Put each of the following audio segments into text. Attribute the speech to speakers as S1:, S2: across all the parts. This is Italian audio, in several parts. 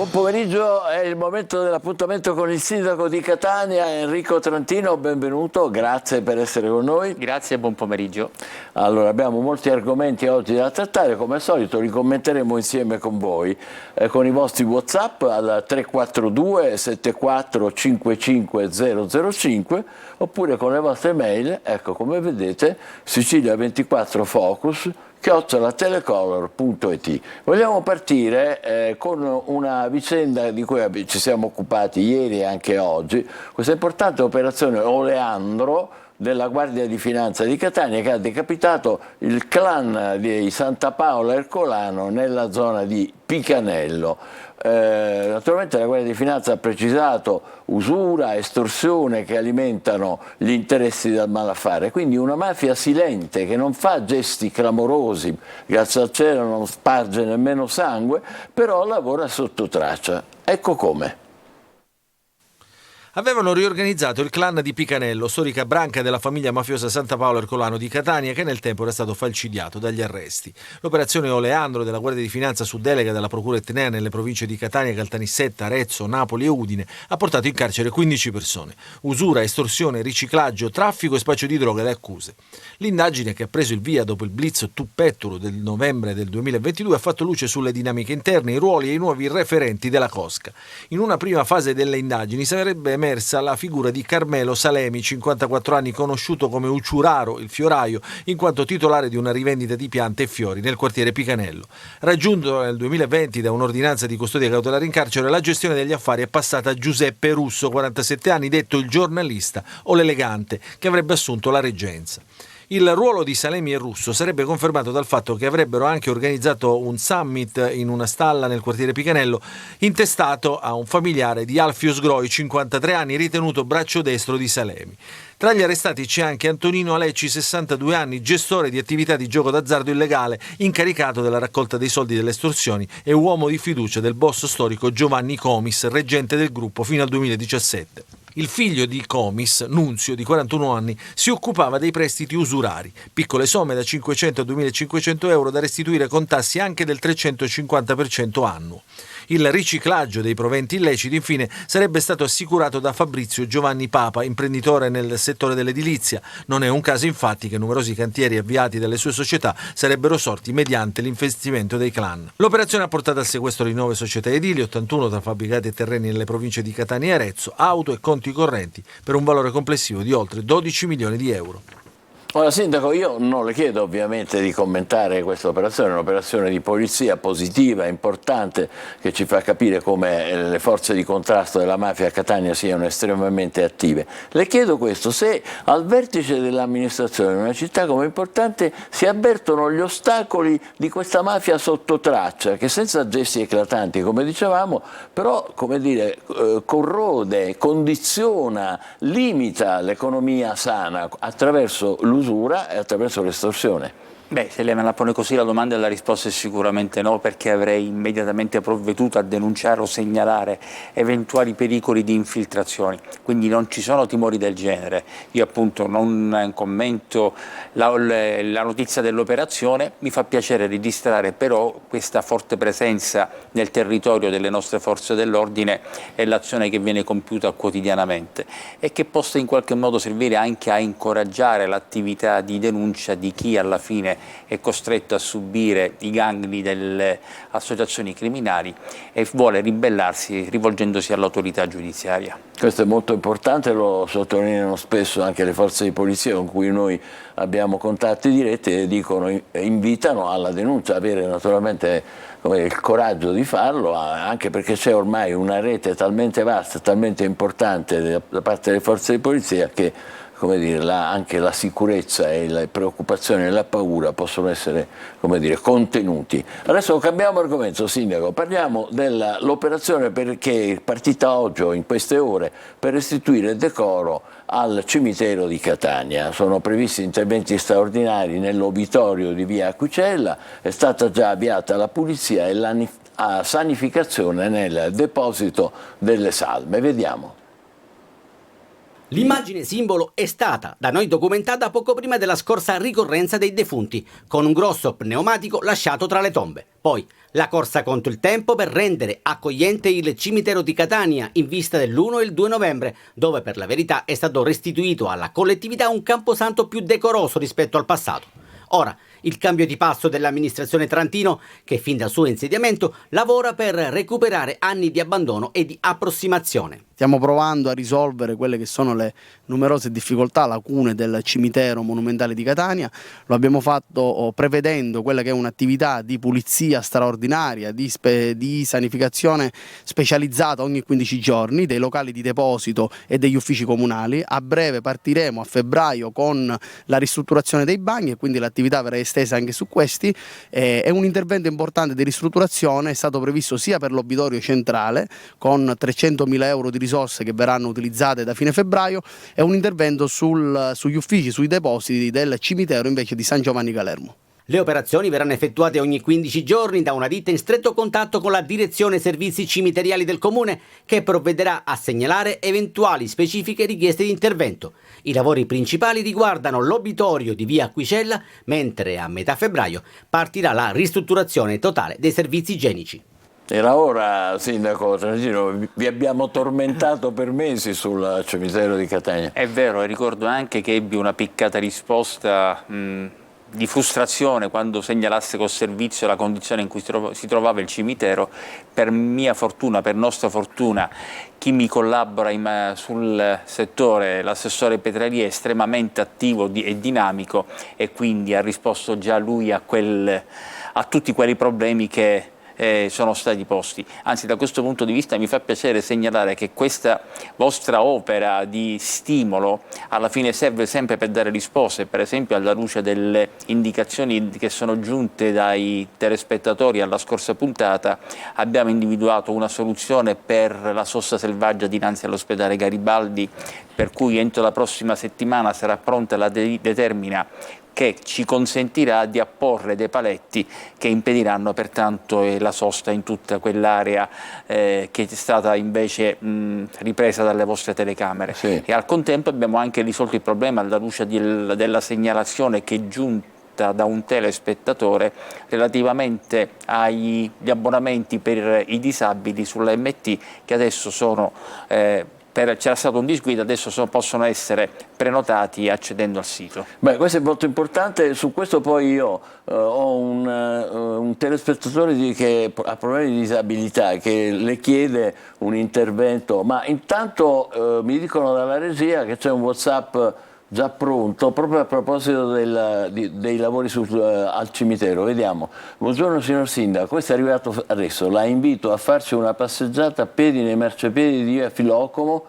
S1: Buon pomeriggio, è il momento dell'appuntamento con il sindaco di Catania, Enrico Trantino, benvenuto, grazie per essere con noi.
S2: Grazie e buon pomeriggio.
S1: Allora, abbiamo molti argomenti oggi da trattare, come al solito li commenteremo insieme con voi, con i vostri WhatsApp al 342 74 55 005 oppure con le vostre mail, ecco come vedete, Sicilia24focus @telecolor.it. Vogliamo partire con una vicenda di cui ci siamo occupati ieri e anche oggi, questa importante operazione Oleandro della Guardia di Finanza di Catania che ha decapitato il clan di Santa Paola Ercolano nella zona di Picanello. Naturalmente la Guardia di Finanza ha precisato usura, estorsione che alimentano gli interessi del malaffare, quindi una mafia silente che non fa gesti clamorosi, grazie al cielo non sparge nemmeno sangue, però lavora sotto traccia. Ecco come.
S3: Avevano riorganizzato il clan di Picanello, storica branca della famiglia mafiosa Santa Paola Ercolano di Catania, che nel tempo era stato falcidiato dagli arresti. L'operazione Oleandro della Guardia di Finanza su delega della Procura etnea nelle province di Catania, Caltanissetta, Arezzo, Napoli e Udine ha portato in carcere 15 persone. Usura, estorsione, riciclaggio, traffico e spaccio di droga le accuse. L'indagine, che ha preso il via dopo il blitz Tuppetturo del novembre del 2022, ha fatto luce sulle dinamiche interne, i ruoli e i nuovi referenti della cosca. In una prima fase delle indagini sarebbe emersa la figura di Carmelo Salemi, 54 anni, conosciuto come Uciuraro, il fioraio, in quanto titolare di una rivendita di piante e fiori nel quartiere Picanello. Raggiunto nel 2020 da un'ordinanza di custodia cautelare in carcere, la gestione degli affari è passata a Giuseppe Russo, 47 anni, detto il giornalista o l'elegante, che avrebbe assunto la reggenza. Il ruolo di Salemi e Russo sarebbe confermato dal fatto che avrebbero anche organizzato un summit in una stalla nel quartiere Picanello intestato a un familiare di Alfio Sgroi, 53 anni, ritenuto braccio destro di Salemi. Tra gli arrestati c'è anche Antonino Alecci, 62 anni, gestore di attività di gioco d'azzardo illegale, incaricato della raccolta dei soldi delle estorsioni e uomo di fiducia del boss storico Giovanni Comis, reggente del gruppo fino al 2017. Il figlio di Comis, Nunzio, di 41 anni, si occupava dei prestiti usurari, piccole somme da 500 a 2.500 euro da restituire con tassi anche del 350% annuo. Il riciclaggio dei proventi illeciti, infine, sarebbe stato assicurato da Fabrizio Giovanni Papa, imprenditore nel settore dell'edilizia. Non è un caso, infatti, che numerosi cantieri avviati dalle sue società sarebbero sorti mediante l'investimento dei clan. L'operazione ha portato al sequestro di 9 società edili, 81 tra fabbricati e terreni nelle province di Catania e Arezzo, auto e conti correnti per un valore complessivo di oltre 12 milioni di euro.
S1: Ora, Sindaco, io non le chiedo ovviamente di commentare questa operazione, è un'operazione di polizia positiva, importante, che ci fa capire come le forze di contrasto della mafia a Catania siano estremamente attive. Le chiedo questo: se al vertice dell'amministrazione in una città come importante si avvertono gli ostacoli di questa mafia sotto traccia, che senza gesti eclatanti, come dicevamo, però, come dire, corrode, condiziona, limita l'economia sana attraverso l'usura e attraverso l'estorsione.
S2: Beh, se lei me la pone così la domanda e la risposta è sicuramente no, perché avrei immediatamente provveduto a denunciare o segnalare eventuali pericoli di infiltrazioni, quindi non ci sono timori del genere. Io appunto non commento la notizia dell'operazione, mi fa piacere registrare però questa forte presenza nel territorio delle nostre forze dell'ordine e l'azione che viene compiuta quotidianamente e che possa in qualche modo servire anche a incoraggiare l'attività di denuncia di chi alla fine è costretto a subire i gangli delle associazioni criminali e vuole ribellarsi rivolgendosi all'autorità giudiziaria.
S1: Questo è molto importante, lo sottolineano spesso anche le forze di polizia con cui noi abbiamo contatti diretti e dicono, invitano alla denuncia, avere naturalmente il coraggio di farlo, anche perché c'è ormai una rete talmente vasta, talmente importante da parte delle forze di polizia che, come dire, anche la sicurezza e le preoccupazioni e la paura possono essere, come dire, contenuti. Adesso cambiamo argomento, Sindaco, parliamo dell'operazione che è partita oggi o in queste ore per restituire il decoro al cimitero di Catania. Sono previsti interventi straordinari nell'obitorio di via Aquicella, è stata già avviata la pulizia e la sanificazione nel deposito delle salme. Vediamo.
S4: L'immagine simbolo è stata da noi documentata poco prima della scorsa ricorrenza dei defunti, con un grosso pneumatico lasciato tra le tombe. Poi la corsa contro il tempo per rendere accogliente il cimitero di Catania in vista dell'1 e il 2 novembre, dove per la verità è stato restituito alla collettività un camposanto più decoroso rispetto al passato. Ora, il cambio di passo dell'amministrazione Trantino, che fin dal suo insediamento lavora per recuperare anni di abbandono e di approssimazione.
S5: Stiamo provando a risolvere quelle che sono le numerose difficoltà, lacune del cimitero monumentale di Catania. Lo abbiamo fatto prevedendo quella che è un'attività di pulizia straordinaria, di sanificazione specializzata ogni 15 giorni dei locali di deposito e degli uffici comunali. A breve partiremo a febbraio con la ristrutturazione dei bagni e quindi l'attività verrà estesa anche su questi. È un intervento importante di ristrutturazione, è stato previsto sia per l'obitorio centrale con 300.000 euro di risorse che verranno utilizzate da fine febbraio e un intervento sugli uffici, sui depositi del cimitero invece di San Giovanni Calermo.
S4: Le operazioni verranno effettuate ogni 15 giorni da una ditta in stretto contatto con la direzione servizi cimiteriali del comune, che provvederà a segnalare eventuali specifiche richieste di intervento. I lavori principali riguardano l'obitorio di via Acquicella, mentre a metà febbraio partirà la ristrutturazione totale dei servizi igienici.
S1: Era ora, Sindaco Trantino, vi abbiamo tormentato per mesi sul cimitero di Catania.
S2: È vero, e ricordo anche che ebbi una piccata risposta di frustrazione quando segnalasse col servizio la condizione in cui si trovava il cimitero. Per mia fortuna, per nostra fortuna, chi mi collabora sul settore, l'assessore Petrali, è estremamente attivo e dinamico, e quindi ha risposto già lui a tutti quei problemi che sono stati posti. Anzi, da questo punto di vista mi fa piacere segnalare che questa vostra opera di stimolo alla fine serve sempre per dare risposte. Per esempio, alla luce delle indicazioni che sono giunte dai telespettatori alla scorsa puntata, abbiamo individuato una soluzione per la sosta selvaggia dinanzi all'ospedale Garibaldi, per cui entro la prossima settimana sarà pronta la determina che ci consentirà di apporre dei paletti che impediranno pertanto la sosta in tutta quell'area che è stata invece ripresa dalle vostre telecamere.
S1: Sì.
S2: E al contempo abbiamo anche risolto il problema alla luce della segnalazione che è giunta da un telespettatore relativamente agli abbonamenti per i disabili sulla MT, che adesso sono c'era stato un disguido, adesso possono essere prenotati accedendo al sito.
S1: Beh, questo è molto importante. Su questo poi io ho un telespettatore che ha problemi di disabilità, che le chiede un intervento, ma intanto mi dicono dalla regia che c'è un WhatsApp già pronto proprio a proposito dei lavori al cimitero. Vediamo. Buongiorno signor Sindaco, questo è arrivato adesso, la invito a farci una passeggiata a piedi nei marciapiedi di via Filocomo.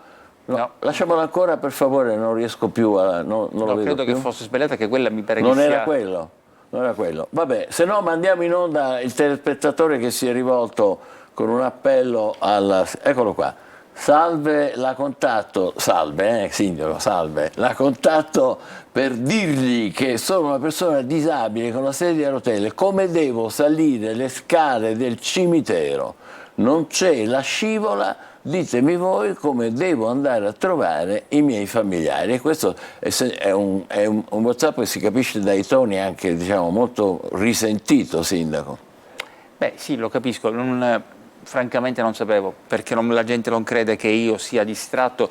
S1: No. Lasciamolo ancora per favore, non riesco più a... Non lo vedo
S2: credo
S1: più.
S2: Che fosse sbagliata, che quella mi pare
S1: non
S2: che
S1: era
S2: sia...
S1: quello, non era quello. Vabbè, se no mandiamo in onda il telespettatore che si è rivolto con un appello eccolo qua. Salve, la contatto, salve, Sindaco, salve, la contatto per dirgli che sono una persona disabile con la sedia a rotelle, come devo salire le scale del cimitero? Non c'è la scivola, ditemi voi come devo andare a trovare i miei familiari. E questo è un WhatsApp che si capisce dai toni anche, diciamo, molto risentito, Sindaco.
S2: Beh sì, lo capisco. Francamente non sapevo, perché la gente non crede che io sia distratto.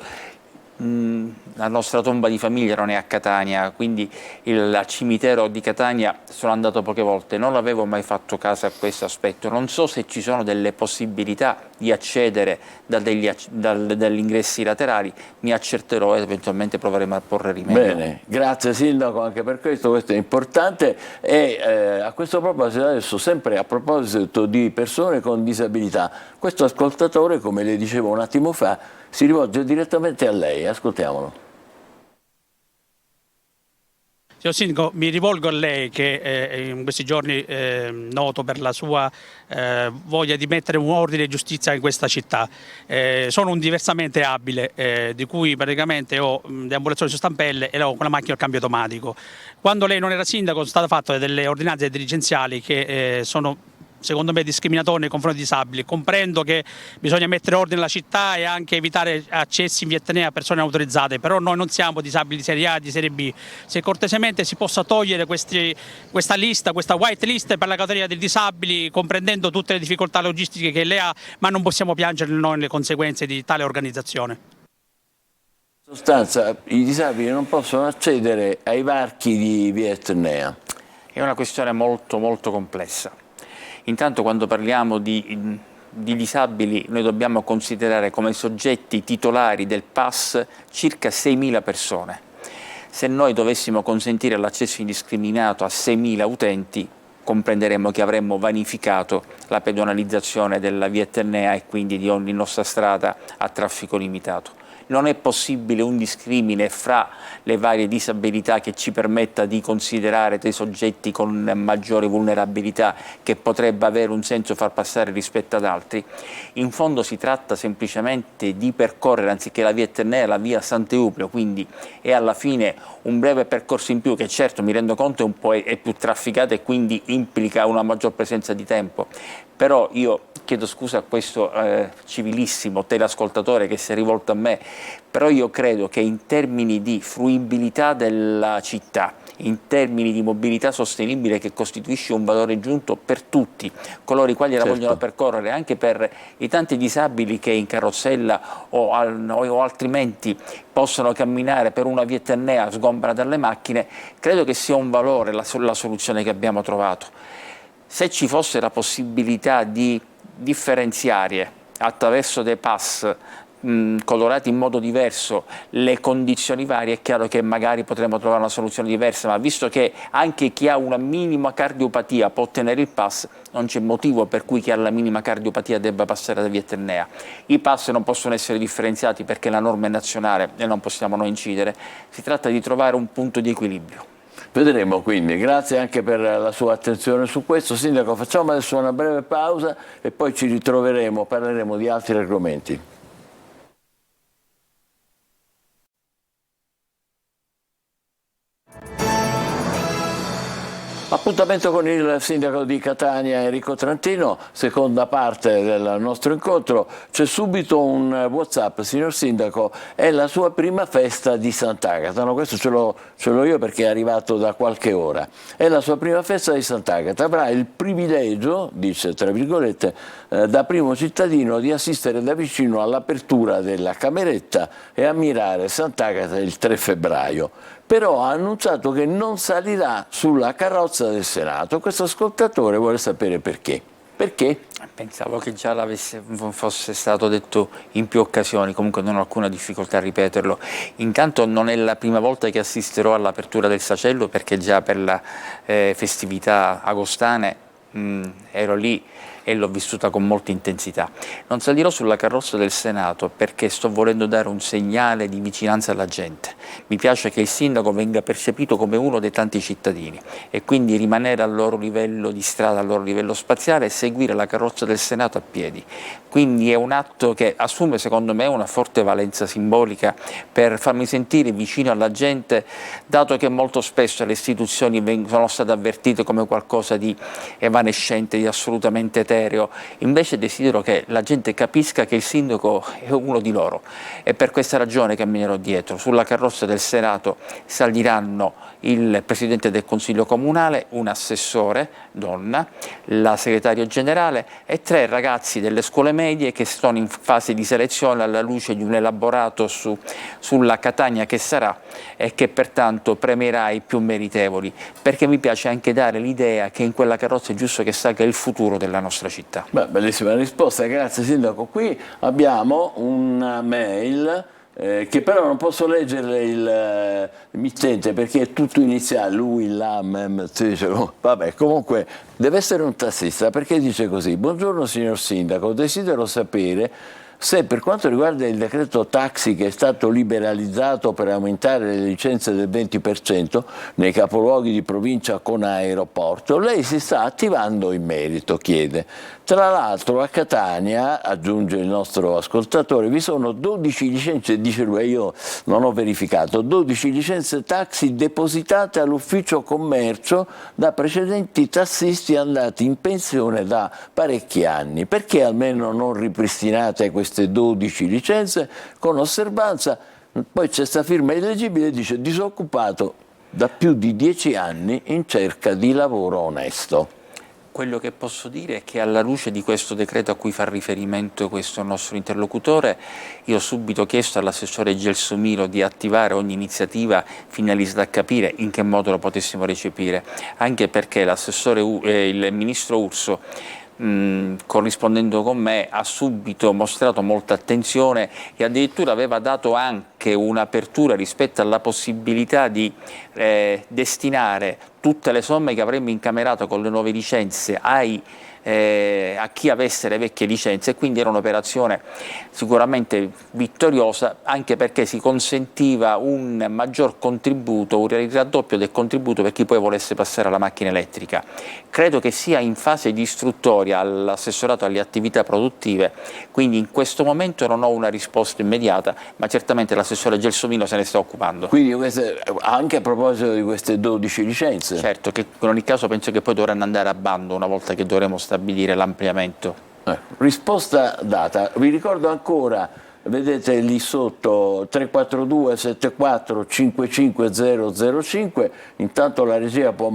S2: La nostra tomba di famiglia non è a Catania, quindi il cimitero di Catania sono andato poche volte, non avevo mai fatto caso a questo aspetto. Non so se ci sono delle possibilità di accedere dagli ingressi laterali, mi accerterò e eventualmente proveremo a porre rimedio.
S1: Bene, grazie Sindaco anche per questo è importante. E a questo proposito, adesso sempre a proposito di persone con disabilità, questo ascoltatore, come le dicevo un attimo fa, si rivolge direttamente a lei, ascoltiamolo.
S6: Signor Sindaco, mi rivolgo a lei che in questi giorni noto per la sua voglia di mettere un ordine e giustizia in questa città. Sono un diversamente abile, di cui praticamente ho deambulazione su stampelle e ho con la macchina al cambio automatico. Quando lei non era sindaco sono state fatte delle ordinanze dirigenziali che sono secondo me discriminatorio nei confronti dei disabili. Comprendo che bisogna mettere ordine nella città e anche evitare accessi in via Etnea a persone autorizzate, però noi non siamo disabili di serie A, di serie B. Se cortesemente si possa togliere questa lista, questa white list per la categoria dei disabili, comprendendo tutte le difficoltà logistiche che lei ha, ma non possiamo piangere noi le conseguenze di tale organizzazione.
S1: In sostanza, i disabili non possono accedere ai varchi di via Etnea.
S2: È una questione molto molto complessa. Intanto, quando parliamo di disabili, noi dobbiamo considerare come soggetti titolari del PAS circa 6.000 persone. Se noi dovessimo consentire l'accesso indiscriminato a 6.000 utenti, comprenderemo che avremmo vanificato la pedonalizzazione della via Etnea e quindi di ogni nostra strada a traffico limitato. Non è possibile un discrimine fra le varie disabilità che ci permetta di considerare dei soggetti con maggiore vulnerabilità che potrebbe avere un senso far passare rispetto ad altri. In fondo si tratta semplicemente di percorrere, anziché la via Etnea, la via Sant'Euplo, quindi è alla fine un breve percorso in più che certo, mi rendo conto, è più trafficato e quindi implica una maggior presenza di tempo. Però io chiedo scusa a questo civilissimo teleascoltatore che si è rivolto a me, però io credo che in termini di fruibilità della città, in termini di mobilità sostenibile che costituisce un valore aggiunto per tutti, coloro i quali la vogliono percorrere, anche per i tanti disabili che in carrozzella o altrimenti possono camminare per una via Etnea sgombra dalle macchine, credo che sia un valore la soluzione che abbiamo trovato. Se ci fosse la possibilità di differenziare attraverso dei pass colorati in modo diverso le condizioni varie, è chiaro che magari potremmo trovare una soluzione diversa, ma visto che anche chi ha una minima cardiopatia può ottenere il pass, non c'è motivo per cui chi ha la minima cardiopatia debba passare da via Etnea. I pass non possono essere differenziati perché la norma è nazionale e non possiamo noi incidere, si tratta di trovare un punto di equilibrio.
S1: Vedremo quindi, grazie anche per la sua attenzione su questo. Sindaco, facciamo adesso una breve pausa e poi ci ritroveremo, parleremo di altri argomenti. Appuntamento con il sindaco di Catania Enrico Trantino, seconda parte del nostro incontro. C'è subito un WhatsApp: signor sindaco, è la sua prima festa di Sant'Agata. No, questo ce l'ho io perché è arrivato da qualche ora. È la sua prima festa di Sant'Agata, avrà il privilegio, dice tra virgolette, da primo cittadino di assistere da vicino all'apertura della cameretta e ammirare Sant'Agata il 3 febbraio. Però ha annunciato che non salirà sulla carrozza del Senato. Questo ascoltatore vuole sapere perché. Perché?
S2: Pensavo che già fosse stato detto in più occasioni, comunque non ho alcuna difficoltà a ripeterlo. Intanto non è la prima volta che assisterò all'apertura del Sacello, perché già per la festività agostane ero lì e l'ho vissuta con molta intensità. Non salirò sulla carrozza del Senato perché sto volendo dare un segnale di vicinanza alla gente. Mi piace che il sindaco venga percepito come uno dei tanti cittadini e quindi rimanere al loro livello di strada, al loro livello spaziale e seguire la carrozza del Senato a piedi. Quindi è un atto che assume, secondo me, una forte valenza simbolica per farmi sentire vicino alla gente, dato che molto spesso le istituzioni sono state avvertite come qualcosa di evanescente, di assolutamente etereo. Invece desidero che la gente capisca che il sindaco è uno di loro e per questa ragione camminerò dietro. Sulla carrozza del Senato saliranno il Presidente del Consiglio Comunale, un assessore, donna, la segretaria generale e 3 ragazzi delle scuole medie che sono in fase di selezione alla luce di un elaborato sulla Catania che sarà e che pertanto premierà i più meritevoli, perché mi piace anche dare l'idea che in quella carrozza è giusto che salga il futuro della nostra città.
S1: Beh, bellissima risposta, grazie sindaco. Qui abbiamo una mail che però non posso leggere il mittente perché è tutto iniziale, lui, la, vabbè, comunque deve essere un tassista, perché dice così: buongiorno signor sindaco, desidero sapere se per quanto riguarda il decreto taxi che è stato liberalizzato per aumentare le licenze del 20% nei capoluoghi di provincia con aeroporto, lei si sta attivando in merito, chiede. Tra l'altro a Catania, aggiunge il nostro ascoltatore, vi sono 12 licenze, dice lui, io non ho verificato, 12 licenze taxi depositate all'ufficio commercio da precedenti tassisti andati in pensione da parecchi anni. Perché almeno non ripristinate queste 12 licenze con osservanza? Poi c'è sta firma illeggibile, dice disoccupato da più di 10 anni in cerca di lavoro onesto.
S2: Quello che posso dire è che alla luce di questo decreto a cui fa riferimento questo nostro interlocutore, io ho subito chiesto all'assessore Gelsomino di attivare ogni iniziativa finalizzata a capire in che modo lo potessimo recepire, anche perché il ministro Urso, corrispondendo con me, ha subito mostrato molta attenzione e addirittura aveva dato anche un'apertura rispetto alla possibilità di destinare tutte le somme che avremmo incamerato con le nuove licenze a chi avesse le vecchie licenze, e quindi era un'operazione sicuramente vittoriosa, anche perché si consentiva un maggior contributo, il raddoppio del contributo per chi poi volesse passare alla macchina elettrica. Credo che sia in fase di istruttoria all'assessorato alle attività produttive, quindi in questo momento non ho una risposta immediata, ma certamente l'assessore Gelsomino se ne sta occupando.
S1: Quindi anche a proposito di queste 12 licenze?
S2: Certo, che in ogni caso penso che poi dovranno andare a bando una volta che dovremo stabilire l'ampliamento.
S1: Risposta data. Vi ricordo ancora, vedete lì sotto 342 74 55005, intanto la regia può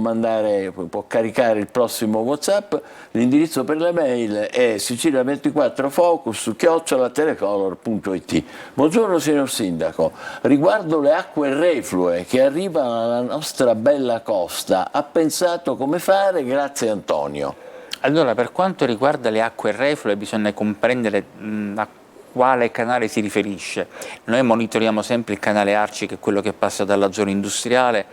S1: caricare il prossimo WhatsApp, l'indirizzo per le mail è sicilia24focus@telecolor.it. Buongiorno signor Sindaco, riguardo le acque reflue che arrivano alla nostra bella costa, ha pensato come fare? Grazie Antonio.
S2: Allora, per quanto riguarda le acque reflue bisogna comprendere a quale canale si riferisce. Noi monitoriamo sempre il canale Arci, che è quello che passa dalla zona industriale,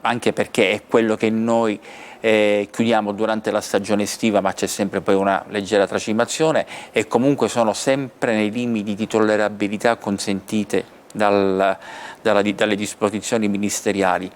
S2: anche perché è quello che noi chiudiamo durante la stagione estiva, ma c'è sempre poi una leggera tracimazione, e comunque sono sempre nei limiti di tollerabilità consentite dalle disposizioni ministeriali.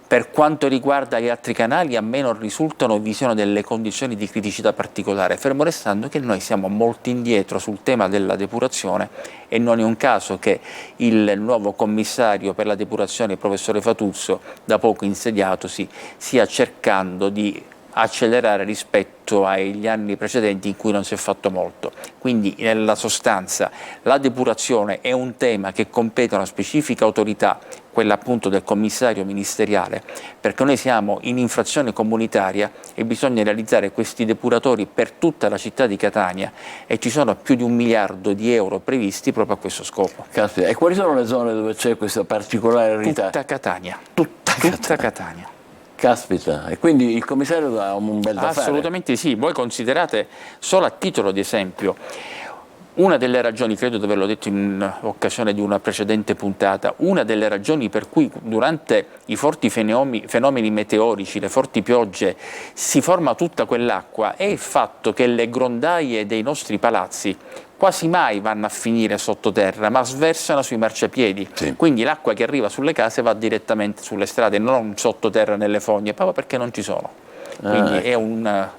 S2: Per quanto riguarda gli altri canali, a me non risultano vi siano delle condizioni di criticità particolare, fermo restando che noi siamo molto indietro sul tema della depurazione, e non è un caso che il nuovo commissario per la depurazione, il professore Fatuzzo, da poco insediatosi, stia cercando di accelerare rispetto agli anni precedenti in cui non si è fatto molto. Quindi nella sostanza la depurazione è un tema che compete a una specifica autorità, quella appunto del commissario ministeriale, perché noi siamo in infrazione comunitaria e bisogna realizzare questi depuratori per tutta la città di Catania, e ci sono più di 1 miliardo di euro previsti proprio a questo scopo.
S1: Caspita. E quali sono le zone dove c'è questa particolarità?
S2: Tutta Catania.
S1: Tutta Catania. Caspita, e quindi il commissario ha un bel da fare?
S2: Assolutamente sì. Voi considerate, solo a titolo di esempio, una delle ragioni, credo di averlo detto in occasione di una precedente puntata, una delle ragioni per cui durante i forti fenomeni meteorici, le forti piogge, si forma tutta quell'acqua, è il fatto che le grondaie dei nostri palazzi quasi mai vanno a finire sottoterra, ma sversano sui marciapiedi. Sì. Quindi l'acqua che arriva sulle case va direttamente sulle strade, non sottoterra nelle fogne, proprio perché non ci sono. Quindi è un'opera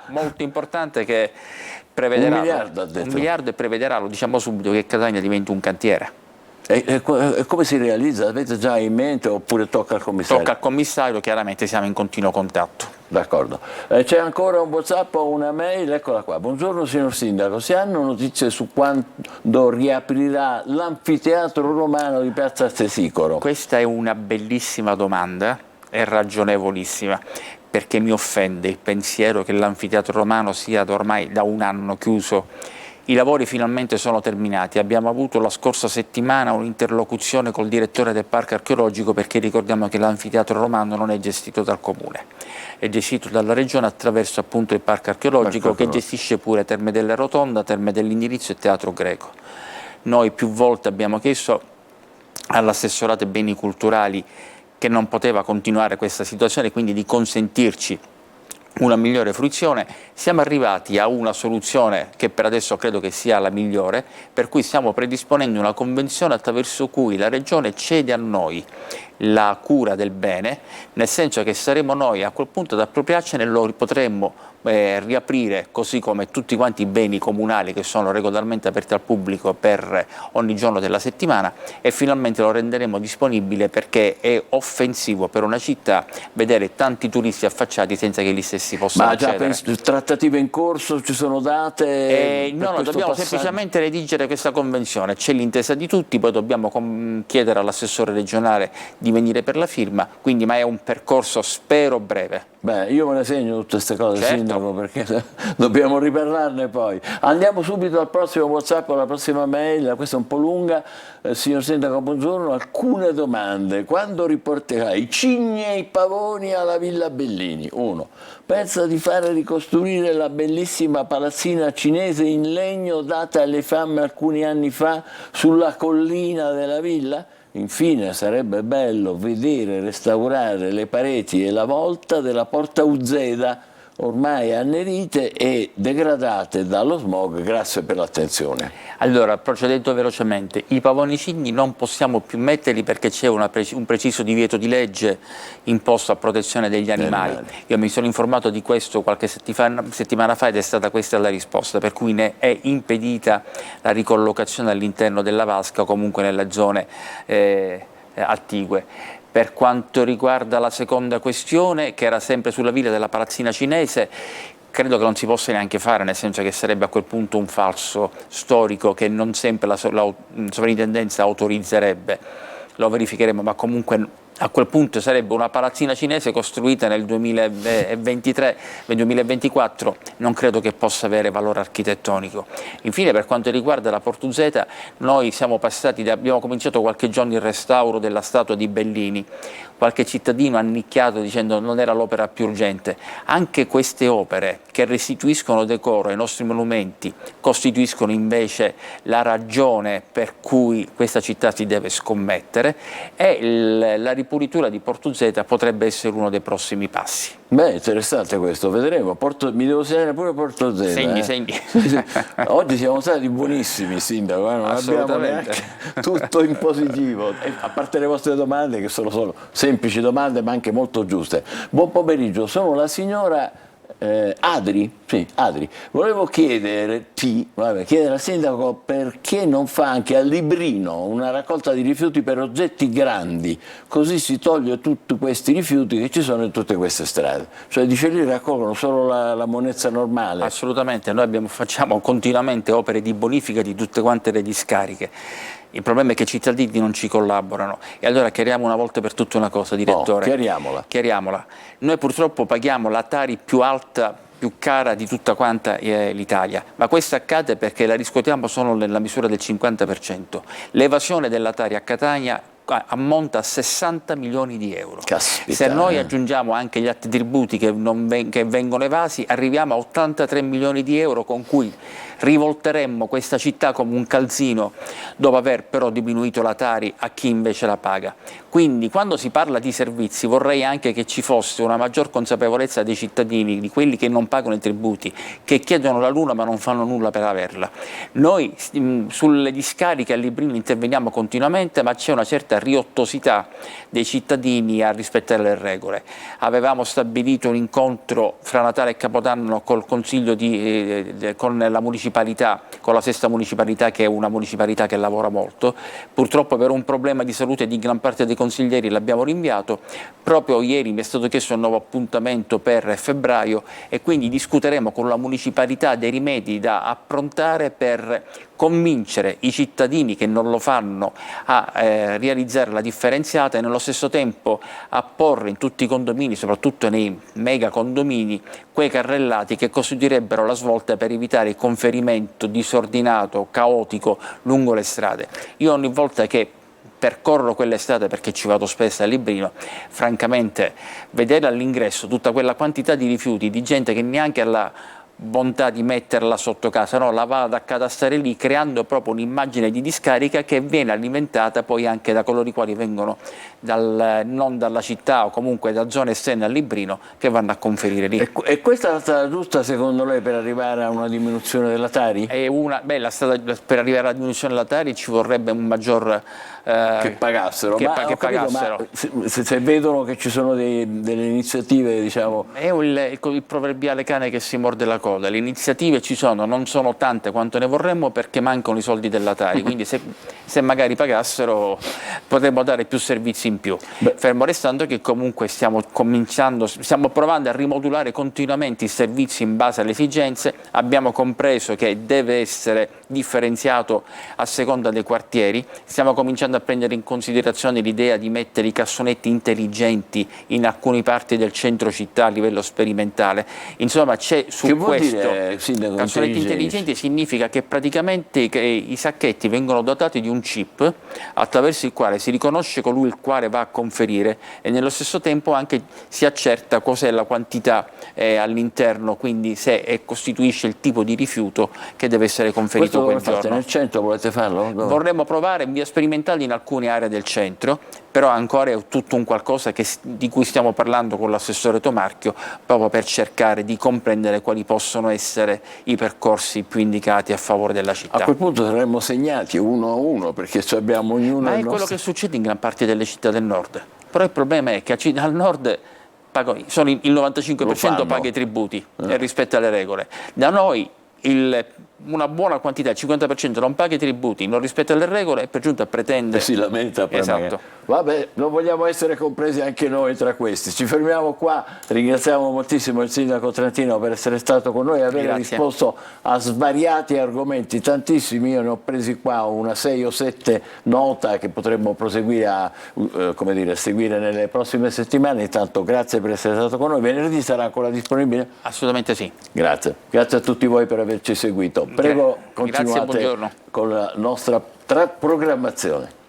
S2: molto importante che prevederà
S1: 1 miliardo,
S2: e prevederà, lo diciamo subito, che Catania diventi un cantiere.
S1: E come si realizza? Avete già in mente oppure tocca al commissario?
S2: Tocca al commissario, chiaramente siamo in continuo contatto.
S1: D'accordo. C'è ancora un WhatsApp o una mail? Eccola qua. Buongiorno signor Sindaco, si hanno notizie su quando riaprirà l'anfiteatro romano di Piazza Stesicoro?
S2: Questa è una bellissima domanda, è ragionevolissima, perché mi offende il pensiero che l'anfiteatro romano sia ormai da 1 anno chiuso. I lavori finalmente sono terminati, abbiamo avuto la scorsa settimana un'interlocuzione col direttore del parco archeologico, perché ricordiamo che l'anfiteatro romano non è gestito dal comune, è gestito dalla regione attraverso appunto il parco archeologico, che gestisce pure Terme della Rotonda, Terme dell'Indirizzo e Teatro Greco. Noi più volte abbiamo chiesto all'assessorato ai beni culturali che non poteva continuare questa situazione, quindi di consentirci una migliore fruizione. Siamo arrivati a una soluzione che per adesso credo che sia la migliore, per cui stiamo predisponendo una convenzione attraverso cui la Regione cede a noi la cura del bene, nel senso che saremo noi a quel punto ad appropriarcene e lo potremmo riaprire, così come tutti quanti i beni comunali che sono regolarmente aperti al pubblico per ogni giorno della settimana, e finalmente lo renderemo disponibile, perché è offensivo per una città vedere tanti turisti affacciati senza che gli stessi possano accedere.
S1: Ma già trattative in corso, ci sono date?
S2: No, dobbiamo semplicemente redigere questa convenzione, c'è l'intesa di tutti, poi dobbiamo chiedere all'assessore regionale di venire per la firma, quindi ma è un percorso spero breve.
S1: Beh, io me ne segno tutte queste cose,
S2: certo,
S1: Sindaco, perché dobbiamo riparlarne poi. Andiamo subito al prossimo WhatsApp, alla prossima mail, questa è un po' lunga. Signor Sindaco, buongiorno, alcune domande. Quando riporterà i cigni e i pavoni alla Villa Bellini? 1. Pensa di fare ricostruire la bellissima palazzina cinese in legno data alle fiamme alcuni anni fa sulla collina della villa? Infine sarebbe bello vedere restaurare le pareti e la volta della Porta Uzeda, ormai annerite e degradate dallo smog. Grazie per l'attenzione.
S2: Allora, procedendo velocemente, i pavoni cigni non possiamo più metterli perché c'è un preciso divieto di legge imposto a protezione degli animali. Io mi sono informato di questo qualche settimana fa ed è stata questa la risposta, per cui ne è impedita la ricollocazione all'interno della vasca, comunque nelle zone attigue. Per quanto riguarda la seconda questione, che era sempre sulla villa della palazzina cinese, credo che non si possa neanche fare, nel senso che sarebbe a quel punto un falso storico che non sempre la sovrintendenza autorizzerebbe. Lo verificheremo, ma comunque a quel punto sarebbe una palazzina cinese costruita nel 2024, non credo che possa avere valore architettonico. Infine, per quanto riguarda la Porta Uzeda, noi abbiamo cominciato qualche giorno il restauro della statua di Bellini. Qualche cittadino ha nicchiato dicendo non era l'opera più urgente. Anche queste opere che restituiscono decoro ai nostri monumenti costituiscono invece la ragione per cui questa città si deve scommettere, e la ripulitura di Porta Uzeda potrebbe essere uno dei prossimi passi.
S1: Beh, interessante questo, vedremo. Mi devo segnare pure Porta Uzeda.
S2: Segni.
S1: Oggi siamo stati buonissimi, Sindaco, non abbiamo neanche tutto in positivo, a parte le vostre domande che sono semplici domande ma anche molto giuste. Buon pomeriggio, sono la signora Adri. Sì, Adri. Volevo chiedere al Sindaco perché non fa anche a Librino una raccolta di rifiuti per oggetti grandi, così si toglie tutti questi rifiuti che ci sono in tutte queste strade. Cioè dice lì raccolgono solo la monnezza normale.
S2: Assolutamente, noi facciamo continuamente opere di bonifica di tutte quante le discariche. Il problema è che i cittadini non ci collaborano, e allora chiariamo una volta per tutte una cosa, direttore. Chiariamola. Noi purtroppo paghiamo la Tari più alta, più cara di tutta quanta l'Italia, ma questo accade perché la riscuotiamo solo nella misura del 50%. L'evasione della Tari a Catania ammonta a 60 milioni di euro.
S1: Caspita.
S2: Se noi aggiungiamo anche gli atti tributi che vengono evasi, arriviamo a 83 milioni di euro, con cui rivolteremmo questa città come un calzino, dopo aver però diminuito la Tari a chi invece la paga. Quindi quando si parla di servizi vorrei anche che ci fosse una maggior consapevolezza dei cittadini, di quelli che non pagano i tributi, che chiedono la luna ma non fanno nulla per averla. Noi sulle discariche a Librino interveniamo continuamente, ma c'è una certa riottosità dei cittadini a rispettare le regole. Avevamo stabilito un incontro fra Natale e Capodanno col Consiglio con la municipalità, con la sesta municipalità, che è una municipalità che lavora molto. Purtroppo per un problema di salute di gran parte dei consiglieri l'abbiamo rinviato. Proprio ieri mi è stato chiesto un nuovo appuntamento per febbraio, e quindi discuteremo con la municipalità dei rimedi da approntare per convincere i cittadini che non lo fanno a realizzare la differenziata, e nello stesso tempo a porre in tutti i condomini, soprattutto nei mega condomini, quei carrellati che costituirebbero la svolta per evitare il conferimento disordinato, caotico lungo le strade. Io ogni volta che percorro quelle strade, perché ci vado spesso a Librino, francamente vedere all'ingresso tutta quella quantità di rifiuti, di gente che neanche alla bontà di metterla sotto casa, no, la va ad accatastare lì, creando proprio un'immagine di discarica che viene alimentata poi anche da coloro i quali vengono non dalla città o comunque da zone esterne al Librino, che vanno a conferire lì.
S1: E questa è la strada giusta secondo lei per arrivare a una diminuzione della Tari?
S2: La strada per arrivare alla diminuzione della Tari ci vorrebbe un maggior
S1: che pagassero,
S2: pagassero.
S1: Se vedono che ci sono delle iniziative, diciamo...
S2: È il proverbiale cane che si morde la coda. Le iniziative ci sono, non sono tante quanto ne vorremmo perché mancano i soldi della Tari, quindi se magari pagassero potremmo dare più servizi in più. Fermo restando che comunque stiamo provando a rimodulare continuamente i servizi in base alle esigenze. Abbiamo compreso che deve essere differenziato a seconda dei quartieri, stiamo cominciando a prendere in considerazione l'idea di mettere i cassonetti intelligenti in alcune parti del centro città a livello sperimentale. Insomma, c'è su
S1: che vuol
S2: questo
S1: dire, sindaco,
S2: cassonetti intelligenti significa che praticamente i sacchetti vengono dotati di un chip attraverso il quale si riconosce colui il quale va a conferire e nello stesso tempo anche si accerta cos'è la quantità all'interno, quindi se costituisce il tipo di rifiuto che deve essere conferito quel giorno.
S1: Nel centro volete farlo? No.
S2: Vorremmo provare in via sperimentale in alcune aree del centro, però ancora è tutto un qualcosa di cui stiamo parlando con l'assessore Tomarchio, proprio per cercare di comprendere quali possono essere i percorsi più indicati a favore della città.
S1: A quel punto saremmo segnati uno a uno, perché abbiamo ognuno...
S2: Ma è quello che succede in gran parte delle città del nord, però il problema è che al nord il 95% paga i tributi e rispetta le regole. Da noi una buona quantità, il 50% non paga i tributi, non rispetta le regole e per giunta pretende...
S1: E si lamenta.
S2: Esatto.
S1: Vabbè, non vogliamo essere compresi anche noi tra questi. Ci fermiamo qua, ringraziamo moltissimo il sindaco Trentino per essere stato con noi e aver risposto a svariati argomenti, tantissimi. Io ne ho presi qua una 6 o 7 nota che potremmo proseguire a seguire nelle prossime settimane. Intanto grazie per essere stato con noi. Venerdì sarà ancora disponibile?
S2: Assolutamente sì.
S1: Grazie a tutti voi per averci seguito. Prego, continuate
S2: buongiorno.
S1: con la nostra programmazione.